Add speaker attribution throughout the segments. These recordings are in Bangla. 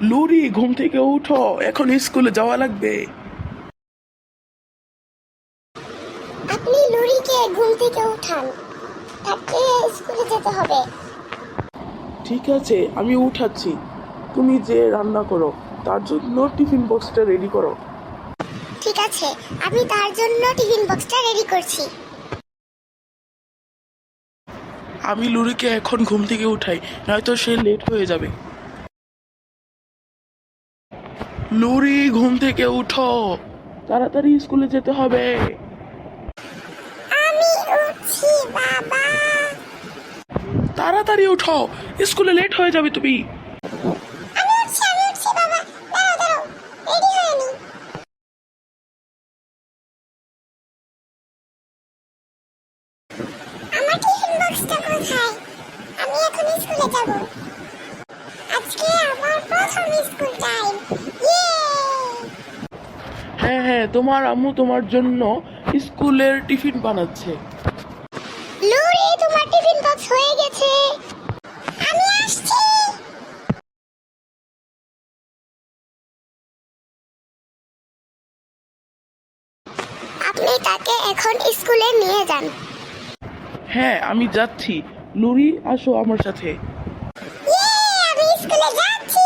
Speaker 1: লুরি, ঘুম থেকে উঠো, এখন স্কুলে যাওয়া লাগবে।
Speaker 2: আপনি লুরিকে ঘুম থেকে উঠান, তাকে স্কুলে যেতে হবে।
Speaker 1: ঠিক আছে, আমি উঠাচ্ছি। তুমি যে রান্না করো, তার জন্য টিফিন বক্সটা রেডি করো।
Speaker 2: ঠিক আছে, আমি তার জন্য টিফিন বক্সটা রেডি করছি।
Speaker 1: আমি লুরিকে এখন ঘুম থেকে উঠাই, নয়তো সে লেট হয়ে যাবে। লুরি, ঘুম থেকে উঠো, তাড়াতাড়ি স্কুলে যেতে হবে।
Speaker 2: আমি উঠছি বাবা।
Speaker 1: তাড়াতাড়ি উঠো, স্কুলে লেট হয়ে যাবে তুমি।
Speaker 2: আমি উঠছি বাবা। দাঁড়াও দাঁড়াও, রেডি হয়ে নি। আমার টিফিন বক্সটা কোথায়? আমি এখন স্কুলে যাব। আজকে আমার প্রথম স্কুল টাইম।
Speaker 1: হ্যাঁ হ্যাঁ, তোমার আম্মু তোমার জন্য স্কুলের টিফিন বানাচ্ছে।
Speaker 2: লুরি, তোমার টিফিন বক্স হয়ে গেছে। আমি আসছি। আপনি তাকে এখন স্কুলে নিয়ে যান।
Speaker 1: হ্যাঁ, আমি যাচ্ছি। লুরি, আসো আমার সাথে।
Speaker 2: আমি স্কুলে যাচ্ছি।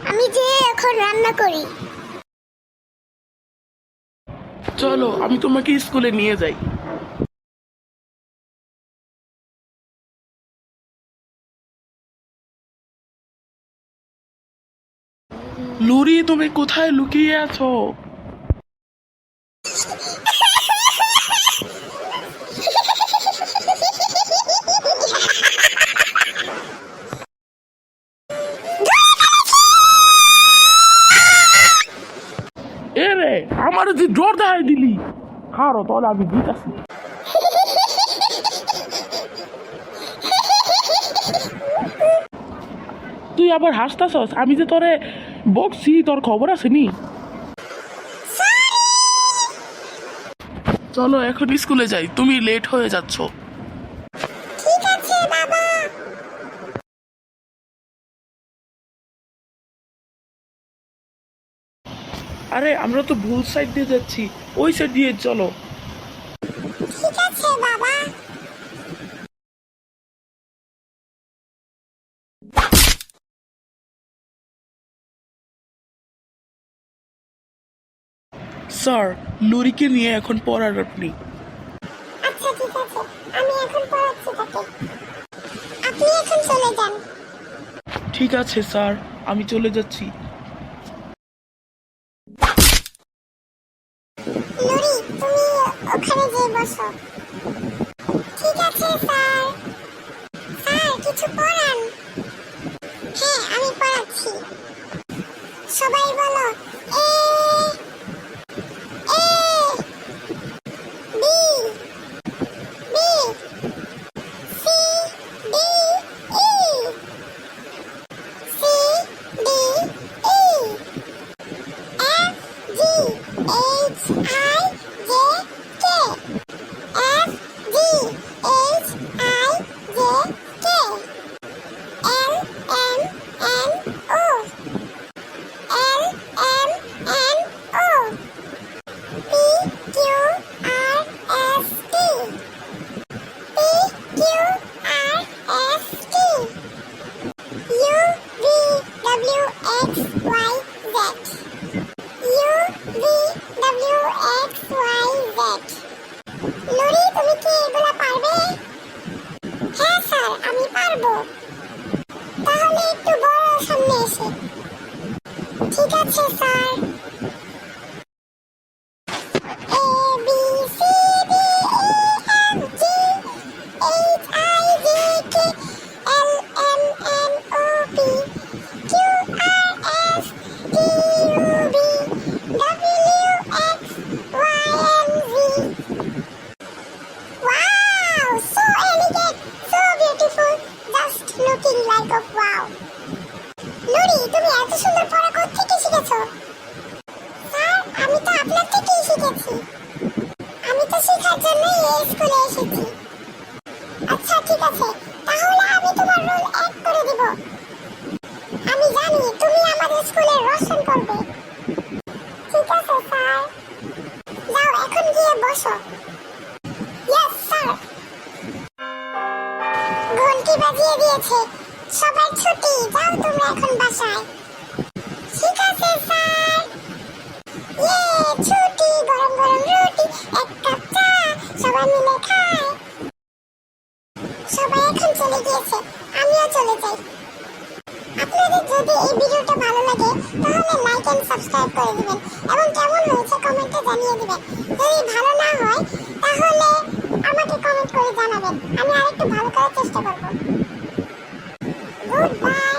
Speaker 2: আমি যে এখন রান্না করি।
Speaker 1: চলো, আমি তোমাকে স্কুলে নিয়ে যাই। লুরি, তুমি কোথায় লুকিয়ে আছো? এ রে, আমার যে জোর দেখাই দিলি। খারো, তাহলে আমি দিতেছি। তুই আবার হাসতাছস? আমি যে তোরে বকছি, তোর খবর আছে নি? চলো এখন স্কুলে যাই, তুমি লেট হয়ে যাচ্ছ।
Speaker 2: ঠিক আছে বাবা।
Speaker 1: আরে, আমরা তো ভুল সাইড দিয়ে যাচ্ছি, ওই সাইড দিয়ে চলো।
Speaker 2: ঠিক আছে বাবা।
Speaker 1: স্যার, লুরিকে নিয়ে এখন পড়ার আপনি।
Speaker 2: আচ্ছা ঠিক আছে, আমি এখন পড়াচ্ছি তাকে। আপনি এখন চলে যান।
Speaker 1: ঠিক আছে স্যার, আমি চলে যাচ্ছি।
Speaker 2: লুরি, তুমি ওখানে যেয়ে বসো। ঠিক আছে স্যার। স্যার, কিছু পড়ান। হ্যাঁ, আমি পড়াচ্ছি। সবাই বলো, A A B B C D E C D E F G H I J K F G H I J K L M N O L M N O P Q R S T P Q R S T U V W X Y Z U V W X Y Z. Luri, তুমি কি এগুলা পারবে? হ্যাঁ স্যার, আমি পারবো। তাহলে একটু বড় সামনে এসে। ঠিক আছে sir. A B C D E F G H I J K L M N O P Q R S T U V W X Y and Z. Wow! So elegant, so beautiful, just looking like a wow. Lory, তুমি এত সুন্দর পড়া কোত্থেকে শিখেছো? স্যার, আমি তো আপনার থেকেই শিখেছি। আমি তো শেখার জন্যই এই স্কুলে এসেছি। আচ্ছা ঠিক আছে, তাহলে আমি তোমার রোল 1 করে দিব। ঘন্টি বাজিয়ে দিয়েছে, সবার ছুটি, যাও তোমরা এখন বাসায়। ঠিক আছে স্যার। ইয়ে, ছুটি, গরম গরম রুটি, এক কাপ চা, সবাই মিলে খায়। সবাই এখন চলে গিয়েছে, আমিও চলে যাই। আপনাদের যদি এই ভিডিওটা ভালো লাগে তাহলে লাইক এন্ড সাবস্ক্রাইব করে দিবেন এবং কেমন হয়েছে কমেন্টে জানিয়ে দিবেন। যদি ভালো না হয় তাহলে আমাকে কমেন্ট করে জানাবেন, আমি আরেকটু ভালো করার চেষ্টা করব। Good bye.